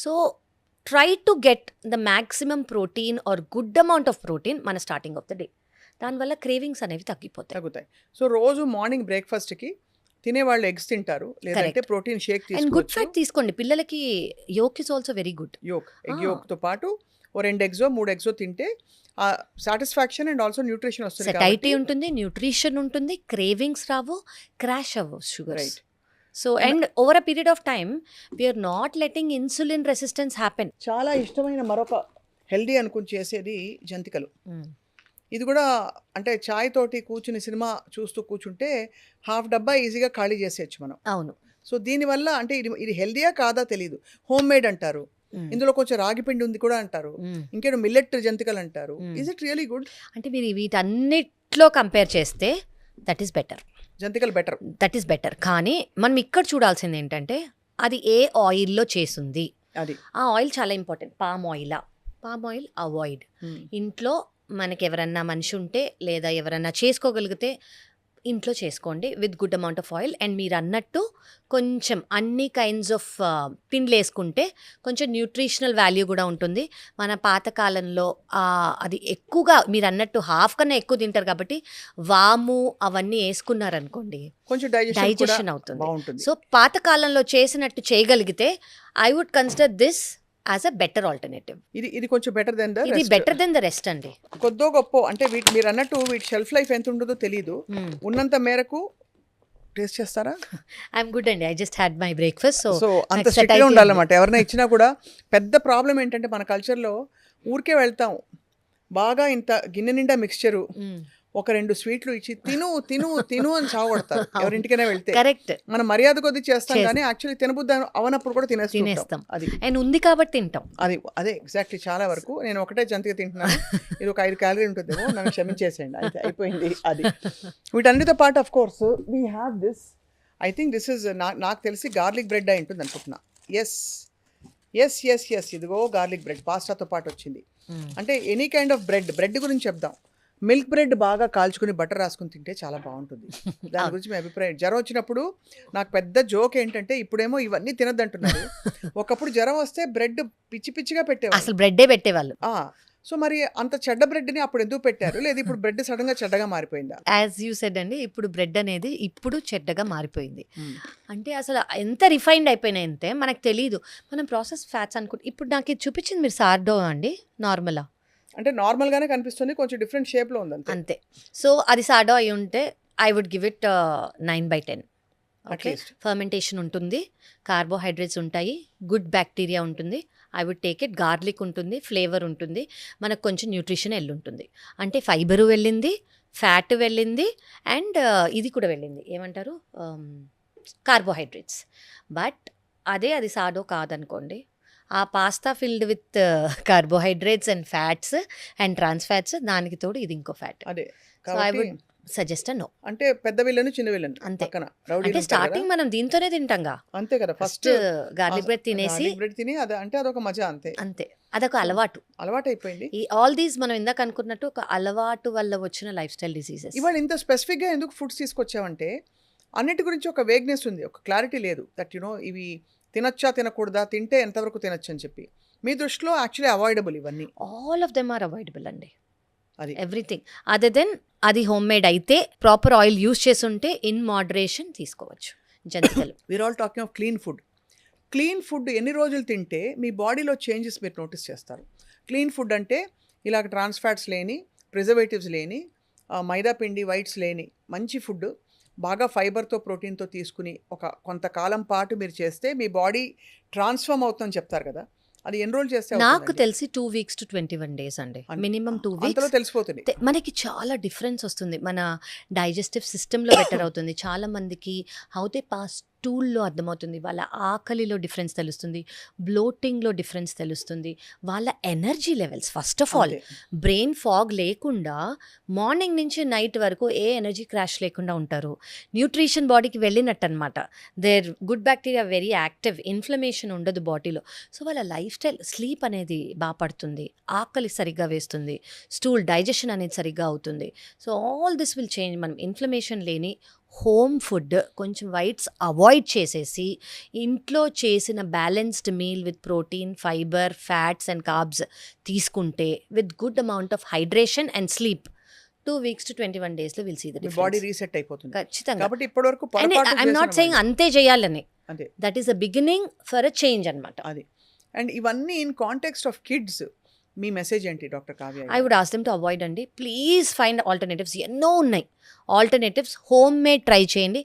So try to get the maximum protein or good amount of protein మన స్టార్టింగ్ ఆఫ్ ద డే. దానివల్ల క్రేవింగ్స్ అనేవి తగ్గుతాయి. సో రోజు మార్నింగ్ బ్రేక్ఫాస్ట్కి తినేవాళ్ళు ఎగ్స్ తింటారు, లేదంటే ప్రోటీన్ షేక్ తీసుకోవచ్చు. అండ్ గుడ్ ఫ్యాట్ తీసుకోండి. పిల్లలకి yolk is also very good. Egg యోక్తో పాటు 2 eggs 3 eggs తింటే సాటిస్ఫాక్షన్ అండ్ ఆల్సో న్యూట్రిషన్ వస్తుంది, సెటైటీ ఉంటుంది, న్యూట్రిషన్ ఉంటుంది, క్రేవింగ్స్ రావు, క్రాష్ అవ్వవు sugar. Right. So and over a period of time we're not letting insulin resistance happen. చాలా ఇష్టమైన మరొక హెల్దీ అనుకుని చేసేది జంతికలు. ఇది కూడా అంటే చాయ్ తోటి కూర్చుని సినిమా చూస్తూ కూర్చుంటే హాఫ్ డబ్బా ఈజీగా ఖాళీ చేసేయచ్చు మనం. అవును. సో దీనివల్ల అంటే ఇది హెల్దీయా కాదా తెలియదు. హోమ్ మేడ్ అంటారు, ఇందులో కొంచెం రాగి పిండి ఉంది కూడా అంటారు, ఇంకేదో మిల్లెట్ జంతికలు అంటారు. Is it really good? అంటే మీరు వీటన్నిట్లో కంపేర్ చేస్తే దట్ ఈస్ బెటర్. జంతికలు బెటర్. That is better. కానీ మనం ఇక్కడ చూడాల్సింది ఏంటంటే అది ఏ ఆయిల్లో చేసింది. అది ఆ ఆయిల్ చాలా ఇంపార్టెంట్. Palm oil avoid. ఇంట్లో మనకి ఎవరన్నా మనిషి ఉంటే లేదా ఎవరన్నా చేసుకోగలిగితే ఇంట్లో చేసుకోండి with good amount of oil. And మీరు అన్నట్టు కొంచెం అన్ని కైండ్స్ ఆఫ్ పిండిలు వేసుకుంటే కొంచెం న్యూట్రిషనల్ వాల్యూ కూడా ఉంటుంది. మన పాతకాలంలో అది ఎక్కువగా మీరు అన్నట్టు హాఫ్ కన్నా ఎక్కువ తింటారు కాబట్టి వాము అవన్నీ వేసుకున్నారనుకోండి కొంచెం డైజెషన్ అవుతుంది. బాగుంటుంది. సో పాతకాలంలో చేసినట్టు చేయగలిగితే I would consider this as a better alternative. ఇది కొంచెం బెటర్ దెన్ ద ఇది బెటర్ దెన్ ద రెస్ట్ అండి. కొద్దో గొప్ప అంటే మీరు అన్నట్టు వీటి షెల్ఫ్ లైఫ్ ఎంత ఉంటుందో తెలియదు. ఉన్నంత మేరకు టేస్ట్ చేస్తారా? ఐఎమ్ గుడ్ అండి. I just had my breakfast. So అంత స్ట్రిక్ట్గా ఉండాలన్నమాట. ఎవరైనా ఇచ్చినా కూడా పెద్ద ప్రాబ్లం ఏంటంటే మన కల్చర్లో ఊరికే వెళ్తాం, బాగా ఇంత గిన్నె నిండా మిక్స్చరు, ఒక 2 స్వీట్లు ఇచ్చి తిను తిను తిను అని చావగొడతారు ఎవరింటికైనా వెళ్తే. కరెక్ట్. మనం మర్యాద కొద్ది చేస్తాం కానీ యాక్చువల్లీ తినబుద్ధి అవనప్పుడు కూడా తినేస్తాం. అది అండ్ ఉంది కాబట్టి తింటాం. అదే ఎగ్జాక్ట్లీ. చాలా వరకు నేను ఒకటే జంతిక తింటున్నాను, ఇది ఒక 5 క్యాలరీ ఉంటుందేమో, నన్ను క్షమించేసేయండి, అయితే అయిపోయింది. అది వీటన్నిటితో పాటు of course we have this. I think this is నాకు తెలిసి గార్లిక్ బ్రెడ్ అయి ఉంటుంది అనుకుంటున్నా. ఎస్ ఇదిగో గార్లిక్ బ్రెడ్ పాస్తాతో పాటు వచ్చింది. అంటే ఎనీ కైండ్ ఆఫ్ బ్రెడ్ గురించి చెప్దాం. మిల్క్ బ్రెడ్ బాగా కాల్చుకుని బటర్ రాసుకుని తింటే చాలా బాగుంటుంది. దాని గురించి మీ అభిప్రాయం. జ్వరం వచ్చినప్పుడు నాకు పెద్ద జోక్ ఏంటంటే ఇప్పుడేమో ఇవన్నీ తినద్దంటున్నారు. ఒకప్పుడు జ్వరం వస్తే బ్రెడ్ పిచ్చి పిచ్చిగా పెట్టేవాళ్ళు, అసలు బ్రెడ్డే పెట్టేవాళ్ళు. సో మరి అంత చెడ్డ బ్రెడ్ని అప్పుడు ఎందుకు పెట్టారు? లేదా ఇప్పుడు బ్రెడ్ సడన్గా చెడ్డగా మారిపోయిందా? యాజ్ యూ సెడ్ అండి, ఇప్పుడు బ్రెడ్ అనేది ఇప్పుడు చెడ్డగా మారిపోయింది. అంటే అసలు ఎంత రిఫైన్డ్ అయిపోయినాయంటే మనకు తెలియదు. మనం ప్రాసెస్ ఫ్యాట్స్ అనుకుంటే ఇప్పుడు నాకు ఇది చూపించింది మీరు సార్డో అండి, నార్మలా అంటే నార్మల్గానే కనిపిస్తుంది, కొంచెం డిఫరెంట్ షేప్లో ఉంది అంతే. సో అది సార్డో అయి ఉంటే I would give it 9/10. Okay, fermentation ఉంటుంది, కార్బోహైడ్రేట్స్ ఉంటాయి, గుడ్ బ్యాక్టీరియా ఉంటుంది. I would take it. Garlic ఉంటుంది, ఫ్లేవర్ ఉంటుంది, మనకు కొంచెం న్యూట్రిషన్ వెళ్ళుంటుంది. అంటే ఫైబరు వెళ్ళింది, ఫ్యాట్ వెళ్ళింది, అండ్ ఇది కూడా వెళ్ళింది, ఏమంటారు, కార్బోహైడ్రేట్స్. బట్ అది సాడో కాదనుకోండి, ఆ pasta filled with carbohydrates and fats and trans fats, దానికి తోడు ఇది ఇంకో ఫ్యాట్. అదే so I would suggest no. అంటే పెద్ద విల్లను చిన్న విల్లను అంతే. పక్కన అంటే స్టార్టింగ్ మనం దీంతోనే తింటాంగా, అంతే కదా. ఫస్ట్ గార్లిక్ బ్రెడ్ తినేసి బ్రెడ్ తిని అంటే అదొక మజా. అంతే అదొక అలవాటు అయిపోయింది. ఈ ఆల్ దీస్ మనం ఇందాక అనుకున్నట్టు ఒక అలవాటు వల్ల వచ్చిన లైఫ్ స్టైల్ డిసీజెస్. ఇవాళ ఇంత స్పెసిఫిక్గా ఎందుకు ఫుడ్స్ తీసుకొచ్చామంటే అన్నిటి గురించి ఒక వేగ్నెస్ ఉంది, ఒక క్లారిటీ లేదు. దట్ ఇవి తినచ్చా తినకూడదా, తింటే ఎంతవరకు తినచ్చు అని చెప్పి. మీ దృష్టిలో యాక్చువల్లీ అవాయిడబుల్ ఇవన్నీ? All of them are avoidable అండి. అది ఎవ్రీథింగ్ అదర్ దెన్ అది హోమ్ మేడ్ అయితే, ప్రాపర్ ఆయిల్ యూస్ చేసి ఉంటే ఇన్ మోడరేషన్ తీసుకోవచ్చు జంతికలు. We're all talking of clean food ఎన్ని రోజులు తింటే మీ బాడీలో చేంజెస్ మీరు నోటీస్ చేస్తారు? క్లీన్ ఫుడ్ అంటే ఇలాగ ట్రాన్స్ ఫ్యాట్స్ లేని, ప్రిజర్వేటివ్స్ లేని, మైదా పిండి వైట్స్ లేని మంచి ఫుడ్, బాగా ఫైబర్తో ప్రోటీన్తో తీసుకుని కొంతకాలం పాటు మీరు చేస్తే మీ బాడీ ట్రాన్స్ఫార్మ్ అవుతుందని చెప్తారు కదా. అది ఎన్ని రోజులు చేస్తే? నాకు తెలిసి 2 weeks to 21 days అండి, మినిమం 2 weeks. తెలిసిపోతుంది మనకి చాలా డిఫరెన్స్ వస్తుంది, మన డైజెస్టివ్ సిస్టంలో బెటర్ అవుతుంది. చాలా మందికి హౌ దే పాస్ టూల్లో అర్థమవుతుంది, వాళ్ళ ఆకలిలో డిఫరెన్స్ తెలుస్తుంది, బ్లోటింగ్లో డిఫరెన్స్ తెలుస్తుంది, వాళ్ళ energy levels. First of all brain fog లేకుండా మార్నింగ్ నుంచి నైట్ వరకు ఏ ఎనర్జీ క్రాష్ లేకుండా ఉంటారు. న్యూట్రిషన్ బాడీకి వెళ్ళినట్టు అనమాట. Their good bacteria very active, inflammation ఉండదు బాడీలో. సో వాళ్ళ లైఫ్ స్టైల్, స్లీప్ అనేది బాగా పడుతుంది, ఆకలి సరిగ్గా వేస్తుంది, స్టూల్ డైజెషన్ అనేది సరిగ్గా అవుతుంది. So all this will change. మనం ఇన్ఫ్లమేషన్ లేని హోమ్ ఫుడ్ కొంచెం వైట్స్ అవాయిడ్ చేసేసి ఇంట్లో చేసిన balanced meal with protein, fibre, fats and carbs తీసుకుంటే with good amount of hydration and sleep 2 weeks to 21 days లో will see the difference. Body reset అయిపోతుంది ఖచ్చితంగా. కాబట్టి ఇప్పటివరకు ఐఎమ్ నాట్ సేయింగ్ అంతే చేయాలని, that is a beginning for a change అనమాట. అది. అండ్ ఇవన్నీ ఇన్ కాంటెక్స్ట్ ఆఫ్ కిడ్స్ మీ మెసేజ్ ఏంటి doctor Kavya? I would ask them to avoid అండి. Please find alternatives. ఎన్నో ఉన్నాయి ఆల్టర్నేటివ్స్. హోమ్ మేడ్ ట్రై చేయండి.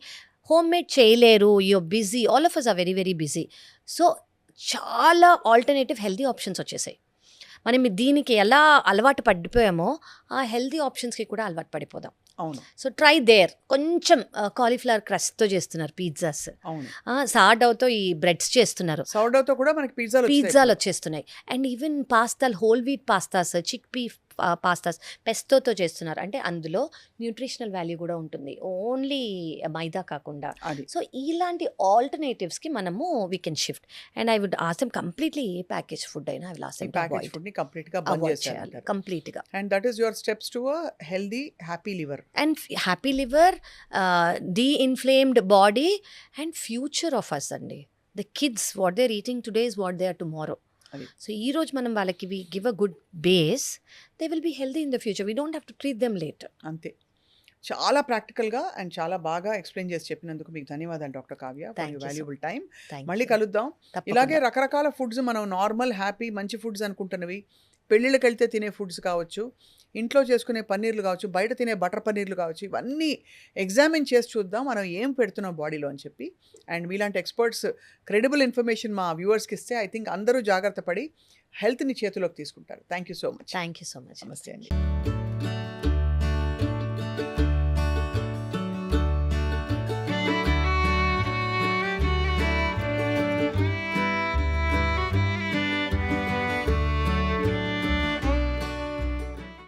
హోమ్ మేడ్ చేయలేరు, you're busy, all of us are very very busy. So చాలా alternative healthy options వచ్చేసాయి. మనం దీనికి ఎలా అలవాటు పడిపోయామో ఆ హెల్తీ ఆప్షన్స్కి కూడా అలవాటు పడిపోదాం. అవును. So try there. కొంచెం కాలీఫ్లవర్ క్రస్ట్తో చేస్తున్నారు పిజ్జాస్, అవును. సార్డౌతో ఈ బ్రెడ్స్ చేస్తున్నారు, సార్డౌతో కూడా మనకి పిజ్జాలు వచ్చేస్తున్నాయి. అండ్ ఈవెన్ పాస్తాలు, whole wheat pastas, chickpea pastas పెస్తోతో చేస్తున్నారు. అంటే అందులో న్యూట్రిషనల్ వాల్యూ కూడా ఉంటుంది. ఓన్లీ మైదా కాకుండా. అది. సో, ఇలాంటి ఆల్టర్‌నేటివ్స్‌కి మనము we can shift. And I would ask them completely ఏ ప్యాకేజ్ ఫుడ్ అయినా ఐ విల్ ఆస్క్ ఈ దెమ్ టు ప్యాకేజ్ అవాయిడ్. ఫుడ్‌ని కంప్లీట్‌గా బంద్ అవాయిడ్ చేయాలి చేసేయాలంటారు. కంప్లీట్‌గా. And that is your steps to a healthy, happy liver. And happy liver, deinflamed body and future of us అండి. The kids what they are eating today is what they are tomorrow. అది. So ఈరోజు మనం వాళ్ళకి we give a good base, they will be healthy in the future. We don't have to treat them later. అంతే. చాలా ప్రాక్టికల్‌గా and చాలా బాగా explain చేసి చెప్పినందుకు మీకు ధన్యవాదాలు doctor Kavya for thank your you so valuable time. Thank మళ్ళీ యూ. కలుద్దాం. ఇలాగే తప్పకుండా. రకరకాల ఫుడ్స్ మనం నార్మల్, హ్యాపీ, మంచి ఫుడ్స్ అనుకుంటున్నవి, పెళ్ళిళ్ళకెళ్తే తినే ఫుడ్స్ కావచ్చు, ఇంట్లో చేసుకునే పన్నీర్లు కావచ్చు, బయట తినే బటర్ పన్నీర్లు కావచ్చు, ఇవన్నీ ఎగ్జామిన్ చేసి చూద్దాం మనం ఏం పెడుతున్నాం బాడీలో అని చెప్పి. అండ్ మీలాంటి ఎక్స్పర్ట్స్ క్రెడిబుల్ ఇన్ఫర్మేషన్ మా వ్యూవర్స్‌కి ఇస్తే ఐ థింక్ అందరూ జాగ్రత్త పడి హెల్త్‌ని చేతిలోకి తీసుకుంటారు. Thank you so much. Thank you so much. నమస్తే అండి.